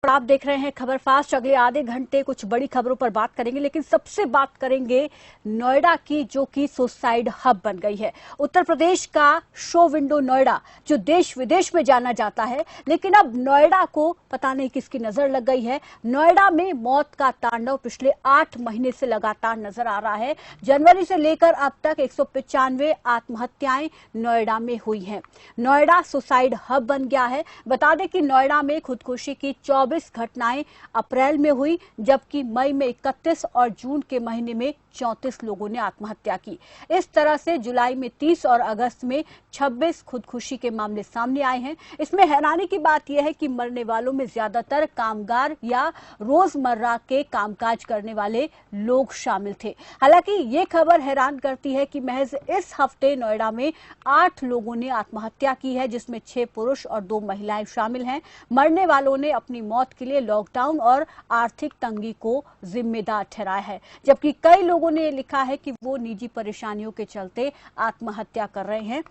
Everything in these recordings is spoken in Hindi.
और आप देख रहे हैं खबर फास्ट। अगले आधे घंटे कुछ बड़ी खबरों पर बात करेंगे, लेकिन सबसे बात करेंगे नोएडा की, जो कि सुसाइड हब बन गई है। उत्तर प्रदेश का शो विंडो नोएडा, जो देश विदेश में जाना जाता है, लेकिन अब नोएडा को पता नहीं किसकी नजर लग गई है। नोएडा में मौत का तांडव पिछले 8 महीने से लगातार नजर आ रहा है। जनवरी से लेकर अब तक 195 आत्महत्याएं नोएडा में हुई हैं। नोएडा सुसाइड हब बन गया है। बता दें कि नोएडा में खुदकुशी की 24 घटनाएं अप्रैल में हुई, जबकि मई में 31 और जून के महीने में 34 लोगों ने आत्महत्या की। इस तरह से जुलाई में 30 और अगस्त में 26 खुदकुशी के मामले सामने आए हैं। इसमें हैरानी की बात यह है कि मरने वालों में ज्यादातर कामगार या रोजमर्रा के कामकाज करने वाले लोग शामिल थे। हालांकि ये खबर हैरान करती है कि महज इस हफ्ते नोएडा में 8 लोगों ने आत्महत्या की है, जिसमें 6 पुरुष और 2 महिलाएं शामिल हैं। मरने वालों ने अपनी मौत के लिए लॉकडाउन और आर्थिक तंगी को जिम्मेदार ठहराया है, जबकि कई लोगों ने लिखा है कि वो निजी परेशानियों के चलते आत्महत्या कर रहे हैं।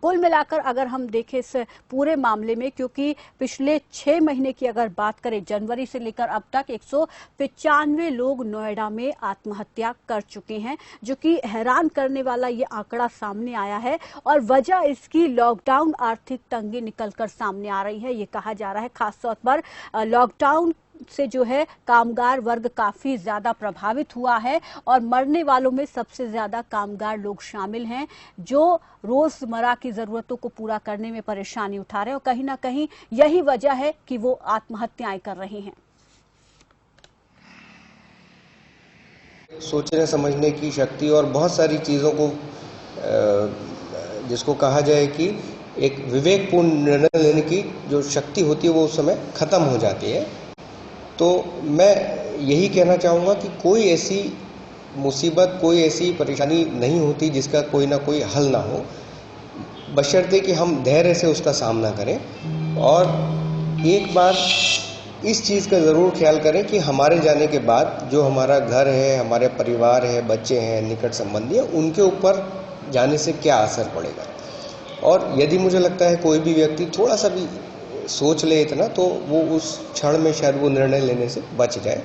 कुल मिलाकर अगर हम देखें इस पूरे मामले में, क्योंकि पिछले 6 महीने की अगर बात करें, जनवरी से लेकर अब तक 195 लोग नोएडा में आत्महत्या कर चुके हैं, जो कि हैरान करने वाला ये आंकड़ा सामने आया है। और वजह इसकी लॉकडाउन, आर्थिक तंगी निकलकर सामने आ रही है। ये कहा जा रहा है खासतौर पर लॉकडाउन से जो है कामगार वर्ग काफी ज्यादा प्रभावित हुआ है, और मरने वालों में सबसे ज्यादा कामगार लोग शामिल हैं, जो रोजमर्रा की जरूरतों को पूरा करने में परेशानी उठा रहे हैं। और कहीं ना कहीं यही वजह है कि वो आत्महत्याएं कर रहे हैं। सोचने समझने की शक्ति और बहुत सारी चीजों को जिसको कहा जाए कि एक विवेकपूर्ण निर्णय लेने की जो शक्ति होती है, वो उस समय खत्म हो जाती है। तो मैं यही कहना चाहूँगा कि कोई ऐसी मुसीबत, कोई ऐसी परेशानी नहीं होती जिसका कोई ना कोई हल ना हो, बशर्ते कि हम धैर्य से उसका सामना करें। और एक बार इस चीज़ का ज़रूर ख्याल करें कि हमारे जाने के बाद जो हमारा घर है, हमारे परिवार है, बच्चे हैं, निकट संबंधी हैं, उनके ऊपर जाने से क्या असर पड़ेगा। और यदि मुझे लगता है कोई भी व्यक्ति थोड़ा सा भी सोच ले इतना, तो वो उस क्षण में शायद वो निर्णय लेने से बच जाए।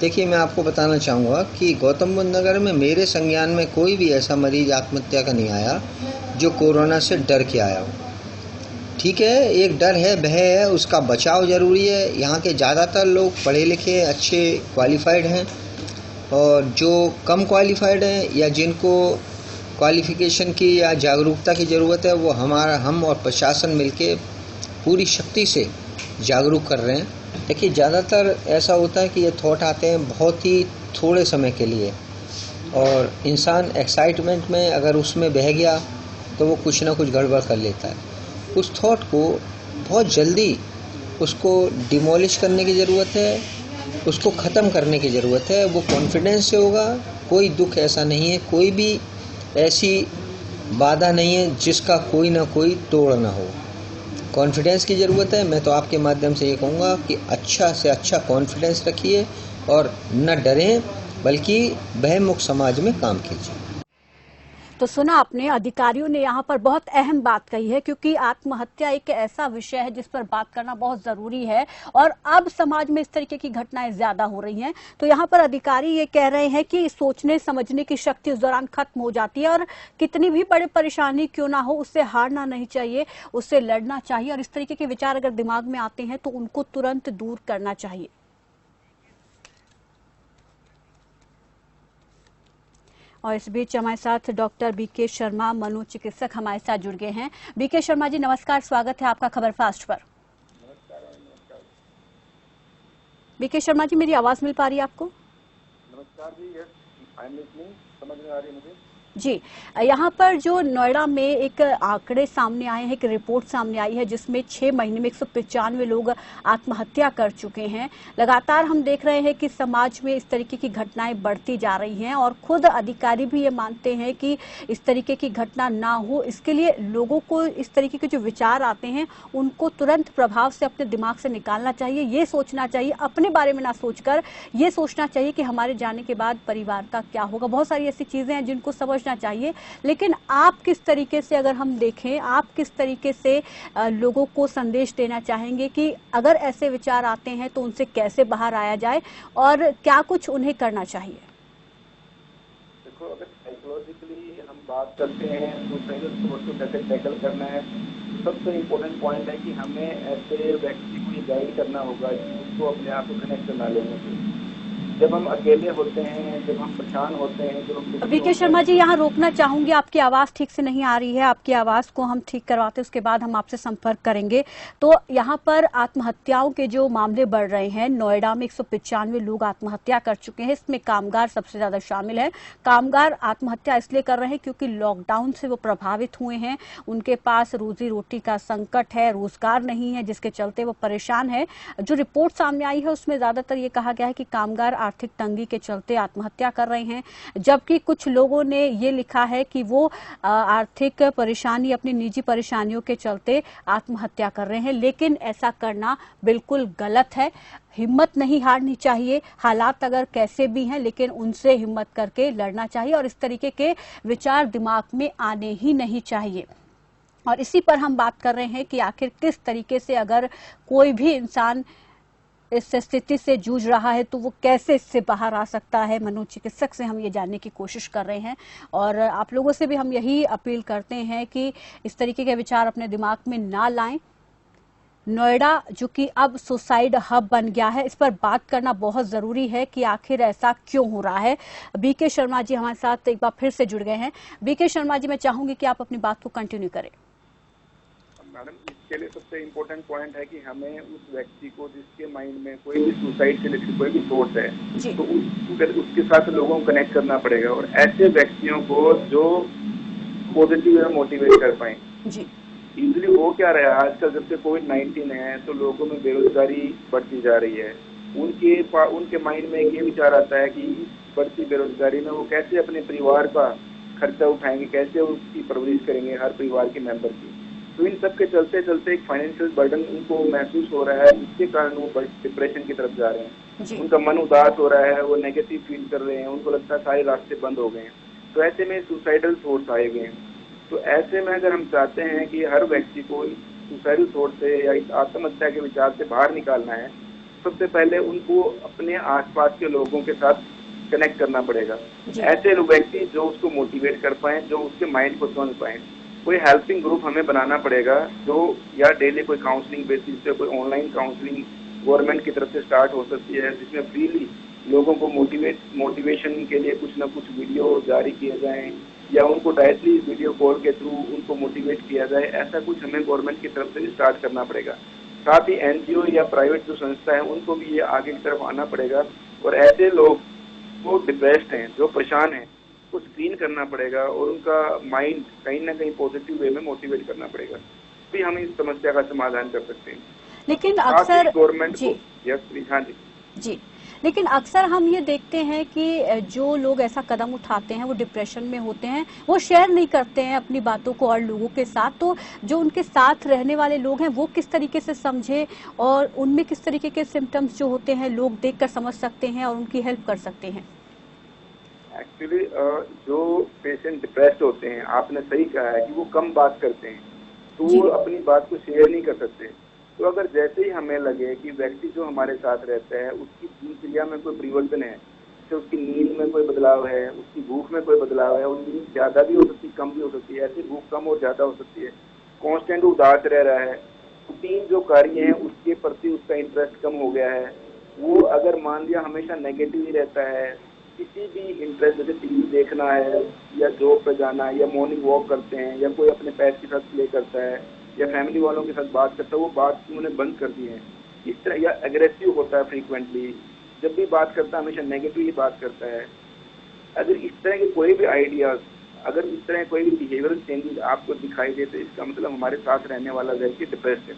देखिए, मैं आपको बताना चाहूँगा कि गौतम बुद्ध नगर में मेरे संज्ञान में कोई भी ऐसा मरीज आत्महत्या का नहीं आया जो कोरोना से डर के आया हो। ठीक है, एक डर है, भय है, उसका बचाव जरूरी है। यहाँ के ज़्यादातर लोग पढ़े लिखे, अच्छे क्वालिफाइड हैं, और जो कम क्वालिफाइड हैं या जिनको क्वालिफिकेशन की या जागरूकता की ज़रूरत है, वो हम और प्रशासन मिलके पूरी शक्ति से जागरूक कर रहे हैं। देखिए, ज़्यादातर ऐसा होता है कि ये थॉट आते हैं बहुत ही थोड़े समय के लिए, और इंसान एक्साइटमेंट में अगर उसमें बह गया तो वो कुछ ना कुछ गड़बड़ कर लेता है। उस थॉट को बहुत जल्दी उसको डिमोलिश करने की ज़रूरत है, उसको ख़त्म करने की ज़रूरत है। वो कॉन्फिडेंस से होगा। कोई दुख ऐसा नहीं है, कोई भी ऐसी बाधा नहीं है जिसका कोई ना कोई तोड़ ना हो। कॉन्फिडेंस की ज़रूरत है। मैं तो आपके माध्यम से ये कहूँगा कि अच्छा से अच्छा कॉन्फिडेंस रखिए और न डरें, बल्कि भयमुक्त समाज में काम कीजिए। तो सुना आपने, अधिकारियों ने यहाँ पर बहुत अहम बात कही है, क्योंकि आत्महत्या एक ऐसा विषय है जिस पर बात करना बहुत जरूरी है, और अब समाज में इस तरीके की घटनाएं ज्यादा हो रही हैं। तो यहाँ पर अधिकारी ये कह रहे हैं कि सोचने समझने की शक्ति उस दौरान खत्म हो जाती है, और कितनी भी बड़ी परेशानी क्यों ना हो, उससे हारना नहीं चाहिए, उससे लड़ना चाहिए, और इस तरीके के विचार अगर दिमाग में आते हैं तो उनको तुरंत दूर करना चाहिए। और इस बीच हमारे साथ डॉक्टर बीके शर्मा, मनोचिकित्सक, हमारे साथ जुड़ गए हैं। बीके शर्मा जी, नमस्कार, स्वागत है आपका खबर फास्ट पर। बीके शर्मा जी, मेरी आवाज मिल पा रही है आपको? नमस्कार जी, आई एम लिसनिंग, समझ में आ रही है मुझे जी। यहाँ पर जो नोएडा में एक आंकड़े सामने आए हैं, एक रिपोर्ट सामने आई है, जिसमें 6 महीने में 195 लोग आत्महत्या कर चुके हैं। लगातार हम देख रहे हैं कि समाज में इस तरीके की घटनाएं बढ़ती जा रही हैं, और खुद अधिकारी भी ये मानते हैं कि इस तरीके की घटना ना हो, इसके लिए लोगों को इस तरीके के जो विचार आते हैं उनको तुरंत प्रभाव से अपने दिमाग से निकालना चाहिए। ये सोचना चाहिए, अपने बारे में ना सोचकर ये सोचना चाहिए कि हमारे जाने के बाद परिवार का क्या होगा। बहुत सारी ऐसी चीजें हैं जिनको समझ सोचना चाहिए। लेकिन आप किस तरीके से, अगर हम देखें, आप किस तरीके से लोगों को संदेश देना चाहेंगे कि अगर ऐसे विचार आते हैं तो उनसे कैसे बाहर आया जाए और क्या कुछ उन्हें करना चाहिए? देखो, अगर साइकोलॉजिकली हम बात करते हैं सुसाइडल थॉट को कैसे टैकल करना है, सबसे इम्पोर्टेंट पॉइंट है कि हमें ऐसे व्यक्ति को ये गाइड करना होगा कि उसको अपने आप को कनेक्ट करना लेने से। जब हम अकेले होते हैं, जब हम परेशान होते हैं, जब हम वीके शर्मा जी, यहाँ रोकना चाहूंगी, आपकी आवाज ठीक से नहीं आ रही है। आपकी आवाज को हम ठीक करवाते उसके बाद हम आपसे संपर्क करेंगे। तो यहाँ पर आत्महत्याओं के जो मामले बढ़ रहे हैं, नोएडा में 195 लोग आत्महत्या कर चुके हैं, इसमें कामगार सबसे ज्यादा शामिल है। कामगार आत्महत्या इसलिए कर रहे हैं क्योंकि लॉकडाउन से वो प्रभावित हुए हैं, उनके पास रोजी रोटी का संकट है, रोजगार नहीं है, जिसके चलते वो परेशान है। जो रिपोर्ट सामने आई है उसमें ज्यादातर ये कहा गया है कि कामगार आर्थिक तंगी के चलते आत्महत्या कर रहे हैं, जबकि कुछ लोगों ने ये लिखा है कि वो आर्थिक परेशानी, अपनी निजी परेशानियों के चलते आत्महत्या कर रहे हैं। लेकिन ऐसा करना बिल्कुल गलत है। हिम्मत नहीं हारनी चाहिए, हालात अगर कैसे भी हैं लेकिन उनसे हिम्मत करके लड़ना चाहिए और इस तरीके के विचार दिमाग में आने ही नहीं चाहिए। और इसी पर हम बात कर रहे हैं कि आखिर किस तरीके से अगर कोई भी इंसान इस स्थिति से जूझ रहा है तो वो कैसे इससे बाहर आ सकता है। मनोचिकित्सक से हम ये जानने की कोशिश कर रहे हैं और आप लोगों से भी हम यही अपील करते हैं कि इस तरीके के विचार अपने दिमाग में ना लाएं। नोएडा जो कि अब सुसाइड हब बन गया है, इस पर बात करना बहुत जरूरी है कि आखिर ऐसा क्यों हो रहा है। बीके शर्मा जी हमारे साथ एक बार फिर से जुड़ गए हैं। बीके शर्मा जी, मैं चाहूंगी कि आप अपनी बात को कंटिन्यू करें। मैडम, इसके लिए सबसे इम्पोर्टेंट पॉइंट है कि हमें उस व्यक्ति को जिसके माइंड में कोई भी सुसाइड से रिलेटेड कोई भी थॉट है तो उसके साथ लोगों को कनेक्ट करना पड़ेगा और ऐसे व्यक्तियों को जो पॉजिटिव है मोटिवेट कर पाए। इजीली हो क्या रहा है आजकल, जब से कोविड-19 है तो लोगों में बेरोजगारी बढ़ती जा रही है। उनके माइंड में ये विचार आता है कि बढ़ती बेरोजगारी में वो कैसे अपने परिवार का खर्चा उठाएंगे, कैसे उसकी परवरिश करेंगे हर परिवार के मेंबर की। तो इन सब के चलते चलते एक फाइनेंशियल बर्डन उनको महसूस हो रहा है, जिसके कारण वो डिप्रेशन की तरफ जा रहे हैं। उनका मन उदास हो रहा है, वो नेगेटिव फील कर रहे हैं, उनको लगता है सारे रास्ते बंद हो गए हैं। तो ऐसे में सुसाइडल थॉट्स आए हुए हैं। तो ऐसे में अगर हम चाहते हैं कि हर व्यक्ति को सुसाइडल थॉट से या इस आत्महत्या के विचार से बाहर निकालना है, सबसे पहले उनको अपने आसपास के लोगों के साथ कनेक्ट करना पड़ेगा। ऐसे व्यक्ति जो उसको मोटिवेट कर पाए, जो उसके माइंड को समझ पाए। कोई हेल्पिंग ग्रुप हमें बनाना पड़ेगा जो या डेली कोई काउंसलिंग बेसिस पे, कोई ऑनलाइन काउंसलिंग गवर्नमेंट की तरफ से स्टार्ट हो सकती है, जिसमें फ्रीली लोगों को मोटिवेशन के लिए कुछ ना कुछ वीडियो जारी किए जाएं या उनको डायरेक्टली वीडियो कॉल के थ्रू उनको मोटिवेट किया जाए। ऐसा कुछ हमें गवर्नमेंट की तरफ से स्टार्ट करना पड़ेगा। साथ ही एनजीओ या प्राइवेट जो संस्था है उनको भी ये आगे की तरफ आना पड़ेगा और ऐसे लोग जो डिप्रेस्ड हैं, जो परेशान हैं, को स्क्रीन करना पड़ेगा और उनका माइंड कहीं ना कहीं पॉजिटिव वे में मोटिवेट करना पड़ेगा, भी हम इस समस्या का समाधान कर सकते हैं। लेकिन अक्सर गवर्नमेंट हाँ जी, लेकिन अक्सर हम ये देखते हैं कि जो लोग ऐसा कदम उठाते हैं वो डिप्रेशन में होते हैं, वो शेयर नहीं करते हैं अपनी बातों को और लोगों के साथ। तो जो उनके साथ रहने वाले लोग हैं वो किस तरीके से समझे और उनमें किस तरीके के सिम्टम्स जो होते हैं लोग देखकर समझ सकते हैं और उनकी हेल्प कर सकते हैं। एक्चुअली जो पेशेंट डिप्रेस्ड होते हैं, आपने सही कहा है कि वो कम बात करते हैं, तो वो अपनी बात को शेयर नहीं कर सकते। तो अगर जैसे ही हमें लगे कि व्यक्ति जो हमारे साथ रहता है उसकी दिनचर्या में कोई परिवर्तन है, तो उसकी नींद में कोई बदलाव है, उसकी भूख में कोई बदलाव है, उनकी नींद ज्यादा भी हो सकती है, कम भी हो सकती है, ऐसी भूख कम और ज्यादा हो सकती है, कांस्टेंट उदास रह रहा है, रूटीन जो कार्य है उसके प्रति उसका इंटरेस्ट कम हो गया है, वो अगर मान लिया हमेशा नेगेटिव ही रहता है, किसी भी इंटरेस्ट जैसे टीवी देखना है या जॉब पे जाना है या मॉर्निंग वॉक करते हैं या कोई अपने पैर के साथ प्ले करता है या फैमिली वालों के साथ बात करता है, वो बात उन्होंने बंद कर दी है इस तरह, या एग्रेसिव होता है फ्रीक्वेंटली, जब भी बात करता है हमेशा नेगेटिव ही बात करता है। अगर इस तरह के कोई भी आइडियाज, अगर इस तरह कोई भी बिहेवियरल चेंजेस आपको दिखाई दे तो इसका मतलब हमारे साथ रहने वाला व्यक्ति डिप्रेस्ड है।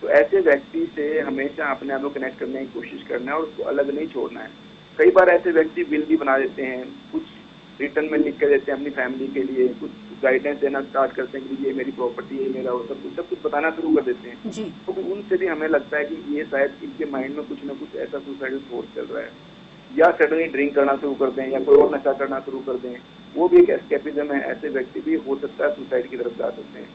तो ऐसे व्यक्ति से हमेशा अपने आप को कनेक्ट करने की कोशिश करना है और उसको अलग नहीं छोड़ना है। कई बार ऐसे व्यक्ति बिल भी बना देते हैं, कुछ रिटर्न में लिख कर देते हैं अपनी फैमिली के लिए, कुछ गाइडेंस देना स्टार्ट करते हैं कि ये मेरी प्रॉपर्टी है, मेरा वो सब कुछ बताना शुरू कर देते हैं जी। तो उनसे भी हमें लगता है कि ये शायद इनके माइंड में कुछ ना कुछ ऐसा सुसाइडल थॉट चल रहा है। या सडनली ड्रिंक करना शुरू कर दें या कोई और नशा करना शुरू कर दें, वो भी एक एस्केपिज्म है। ऐसे व्यक्ति भी हो सकता है सुसाइड की तरफ जा सकते हैं।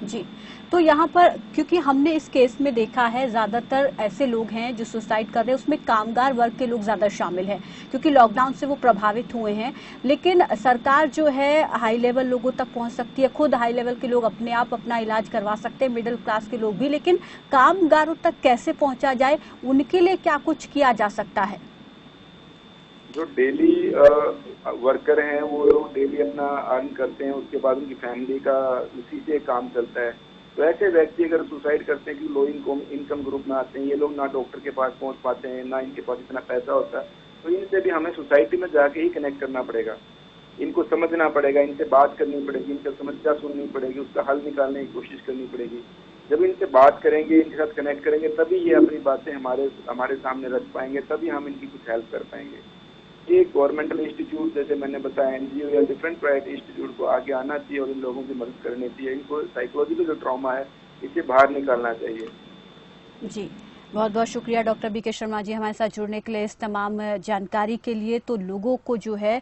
जी, तो यहाँ पर क्योंकि हमने इस केस में देखा है ज्यादातर ऐसे लोग हैं जो सुसाइड कर रहे हैं, उसमें कामगार वर्ग के लोग ज्यादा शामिल हैं क्योंकि लॉकडाउन से वो प्रभावित हुए हैं। लेकिन सरकार जो है हाई लेवल लोगों तक पहुंच सकती है, खुद हाई लेवल के लोग अपने आप अपना इलाज करवा सकते हैं, मिडिल क्लास के लोग भी, लेकिन कामगारों तक कैसे पहुंचा जाए, उनके लिए क्या कुछ किया जा सकता है? जो डेली वर्कर हैं वो लोग डेली अपना अर्न करते हैं, उसके बाद उनकी फैमिली का उसी से काम चलता है। तो ऐसे व्यक्ति अगर सुसाइड करते हैं कि लो इनकम ग्रुप में आते हैं, ये लोग ना डॉक्टर के पास पहुंच पाते हैं, ना इनके पास इतना पैसा होता है, तो इनसे भी हमें सोसाइटी में जाके ही कनेक्ट करना पड़ेगा, इनको समझना पड़ेगा, इनसे बात करनी पड़ेगी, इनकी समस्या सुननी पड़ेगी, उसका हल निकालने की कोशिश करनी पड़ेगी। जब इनसे बात करेंगे, इनके साथ कनेक्ट करेंगे, तभी ये अपनी बातें हमारे सामने रख पाएंगे, तभी हम इनकी कुछ हेल्प कर पाएंगे। ये गवर्नमेंटल इंस्टीट्यूट जैसे मैंने बताया, एनजीओ या डिफरेंट प्राइवेट इंस्टीट्यूट को आगे आना चाहिए और इन लोगों की मदद करनी चाहिए। इनको साइकोलॉजिकल जो ट्रॉमा है इसे बाहर निकालना चाहिए। जी, बहुत बहुत शुक्रिया डॉक्टर बीके शर्मा जी हमारे साथ जुड़ने के लिए, इस तमाम जानकारी के लिए। तो लोगों को जो है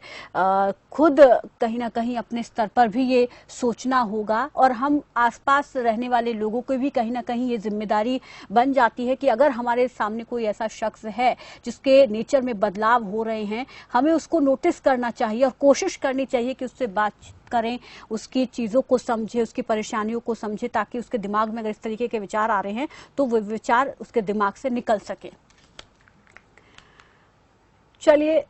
खुद कहीं ना कहीं अपने स्तर पर भी ये सोचना होगा और हम आसपास रहने वाले लोगों को भी कहीं ना कहीं ये जिम्मेदारी बन जाती है कि अगर हमारे सामने कोई ऐसा शख्स है जिसके नेचर में बदलाव हो रहे हैं, हमें उसको नोटिस करना चाहिए और कोशिश करनी चाहिए कि उससे बातचीत करें, उसकी चीजों को समझे, उसकी परेशानियों को समझे, ताकि उसके दिमाग में अगर इस तरीके के विचार आ रहे हैं तो वो विचार उसके दिमाग से निकल सके। चलिए